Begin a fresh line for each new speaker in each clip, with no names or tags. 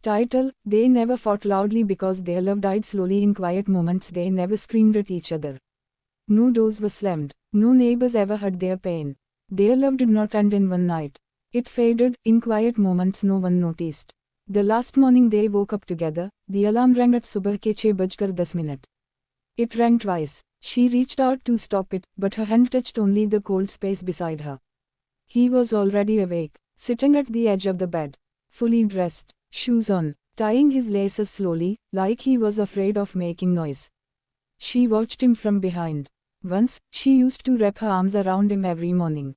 Title: They never fought loudly because their love died slowly in quiet moments. They never screamed at each other. No doors were slammed. No neighbors ever heard their pain. Their love did not end in one night. It faded in quiet moments no one noticed. The last morning they woke up together, the alarm rang at subah ke 6:10. It rang twice. She reached out to stop it, but her hand touched only the cold space beside her. He was already awake, sitting at the edge of the bed, fully dressed, shoes on, tying his laces slowly, like he was afraid of making noise. She watched him from behind. Once, she used to wrap her arms around him every morning.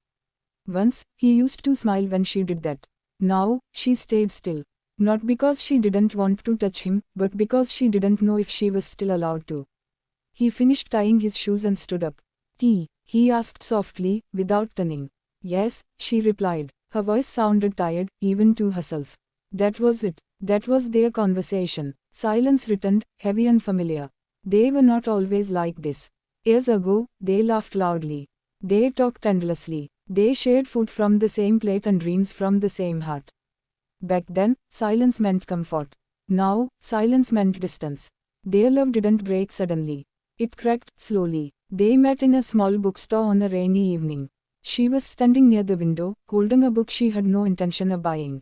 Once, he used to smile when she did that. Now, she stayed still. Not because she didn't want to touch him, but because she didn't know if she was still allowed to. He finished tying his shoes and stood up. "Tea?" he asked softly, without turning. "Yes," she replied. Her voice sounded tired, even to herself. That was it. That was their conversation. Silence returned, heavy and familiar. They were not always like this. Years ago, they laughed loudly. They talked endlessly. They shared food from the same plate and dreams from the same heart. Back then, silence meant comfort. Now, silence meant distance. Their love didn't break suddenly. It cracked, slowly. They met in a small bookstore on a rainy evening. She was standing near the window, holding a book she had no intention of buying.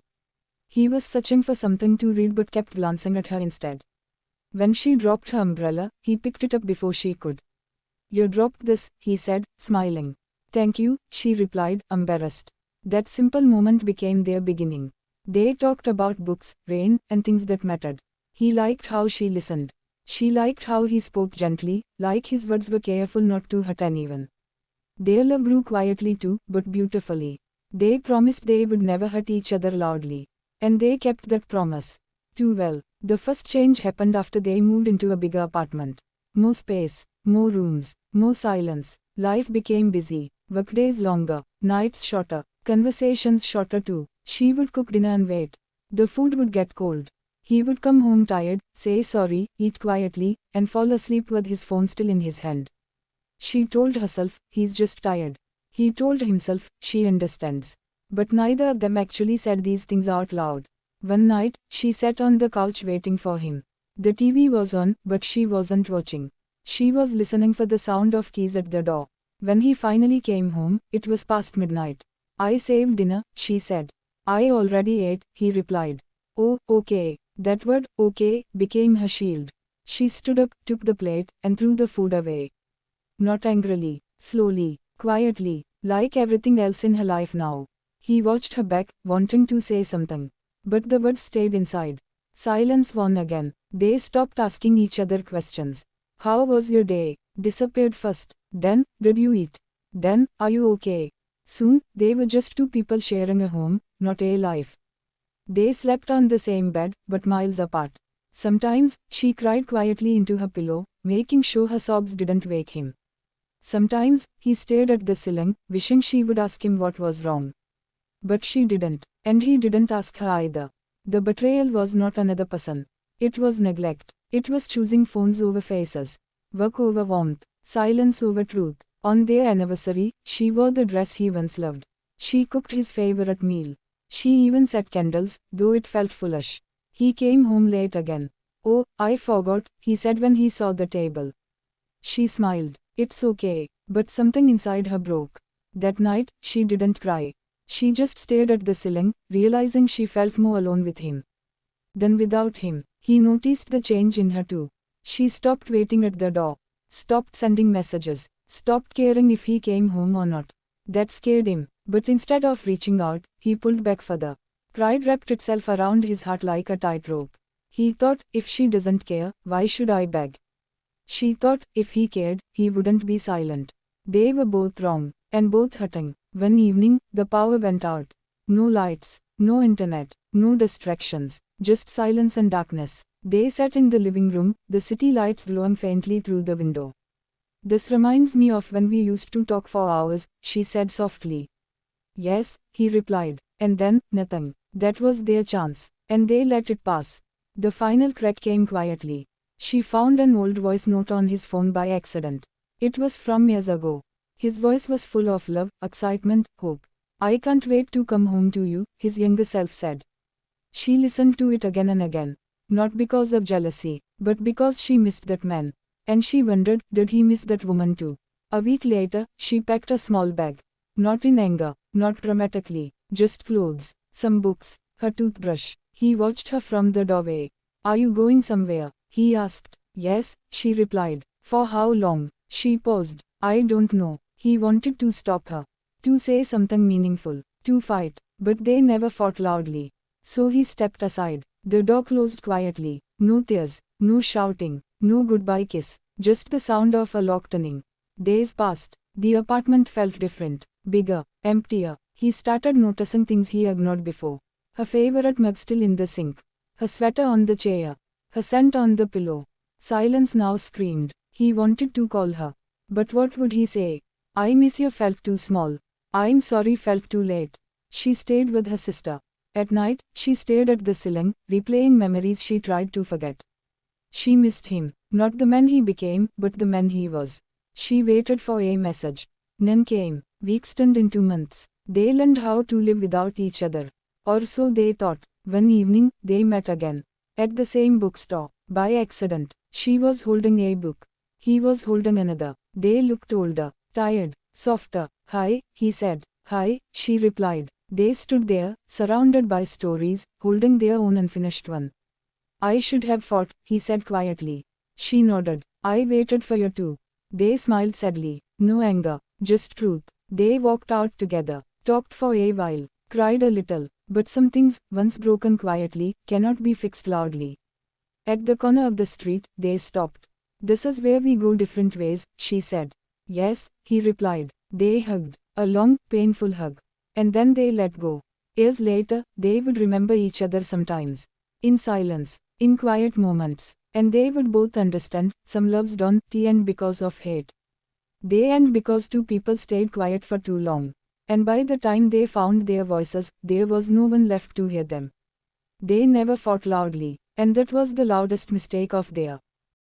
He was searching for something to read but kept glancing at her instead. When she dropped her umbrella, he picked it up before she could. "You dropped this," he said, smiling. "Thank you," she replied, embarrassed. That simple moment became their beginning. They talked about books, rain, and things that mattered. He liked how she listened. She liked how he spoke gently, like his words were careful not to hurt anyone. Their love grew quietly too, but beautifully. They promised they would never hurt each other loudly. And they kept that promise. Too well. The first change happened after they moved into a bigger apartment. More space, more rooms, more silence. Life became busy. Workdays longer, nights shorter, conversations shorter too. She would cook dinner and wait. The food would get cold. He would come home tired, say sorry, eat quietly, and fall asleep with his phone still in his hand. She told herself, he's just tired. He told himself, she understands. But neither of them actually said these things out loud. One night, she sat on the couch waiting for him. The TV was on, but she wasn't watching. She was listening for the sound of keys at the door. When he finally came home, it was past midnight. "I saved dinner," she said. "I already ate," he replied. "Oh, okay." That word, okay, became her shield. She stood up, took the plate, and threw the food away. Not angrily, slowly, quietly, like everything else in her life now. He watched her back, wanting to say something. But the words stayed inside. Silence won again. They stopped asking each other questions. "How was your day?" disappeared first. Then, "Did you eat?" Then, "Are you okay?" Soon, they were just two people sharing a home, not a life. They slept on the same bed, but miles apart. Sometimes, she cried quietly into her pillow, making sure her sobs didn't wake him. Sometimes, he stared at the ceiling, wishing she would ask him what was wrong. But she didn't, and he didn't ask her either. The betrayal was not another person. It was neglect. It was choosing phones over faces, work over warmth, silence over truth. On their anniversary, she wore the dress he once loved. She cooked his favorite meal. She even set candles, though it felt foolish. He came home late again. "Oh, I forgot," he said when he saw the table. She smiled. "It's okay." But something inside her broke. That night, she didn't cry. She just stared at the ceiling, realizing she felt more alone with him than without him. He noticed the change in her too. She stopped waiting at the door, stopped sending messages, stopped caring if he came home or not. That scared him, but instead of reaching out, he pulled back further. Pride wrapped itself around his heart like a tightrope. He thought, if she doesn't care, why should I beg? She thought, if he cared, he wouldn't be silent. They were both wrong, and both hurting. One evening, the power went out. No lights, no internet, no distractions, just silence and darkness. They sat in the living room, the city lights glowing faintly through the window. "This reminds me of when we used to talk for hours," she said softly. "Yes," he replied. And then, nothing. That was their chance. And they let it pass. The final crack came quietly. She found an old voice note on his phone by accident. It was from years ago. His voice was full of love, excitement, hope. "I can't wait to come home to you," his younger self said. She listened to it again and again. Not because of jealousy, but because she missed that man. And she wondered, did he miss that woman too? A week later, she packed a small bag. Not in anger, not dramatically, just clothes, some books, her toothbrush. He watched her from the doorway. Are you going somewhere? He asked. Yes, she replied. For how long? She paused. I don't know. He wanted to stop her. To say something meaningful. To fight. But they never fought loudly. So he stepped aside. The door closed quietly. No tears, no shouting, no goodbye kiss. Just the sound of a lock turning. Days passed. The apartment felt different. Bigger, emptier. He started noticing things he ignored before. Her favorite mug still in the sink. Her sweater on the chair. Her scent on the pillow. Silence now screamed. He wanted to call her. But what would he say? I miss you felt too small. I'm sorry felt too late. She stayed with her sister. At night, she stared at the ceiling, replaying memories she tried to forget. She missed him, not the man he became, but the man he was. She waited for a message. None came. Weeks turned into months. They learned how to live without each other. Or so they thought. One evening, they met again. At the same bookstore. By accident. She was holding a book. He was holding another. They looked older, tired, softer. Hi, he said. Hi, she replied. They stood there, surrounded by stories, holding their own unfinished one. I should have fought, he said quietly. She nodded. I waited for you too. They smiled sadly. No anger, just truth. They walked out together, talked for a while, cried a little. But some things, once broken quietly, cannot be fixed loudly. At the corner of the street, they stopped. This is where we go different ways, she said. Yes, he replied. They hugged. A long, painful hug. And then they let go. Years later, they would remember each other sometimes. In silence, in quiet moments. And they would both understand, some loves don't end because of hate. They end because two people stayed quiet for too long. And by the time they found their voices, there was no one left to hear them. They never fought loudly, and that was the loudest mistake of theirs.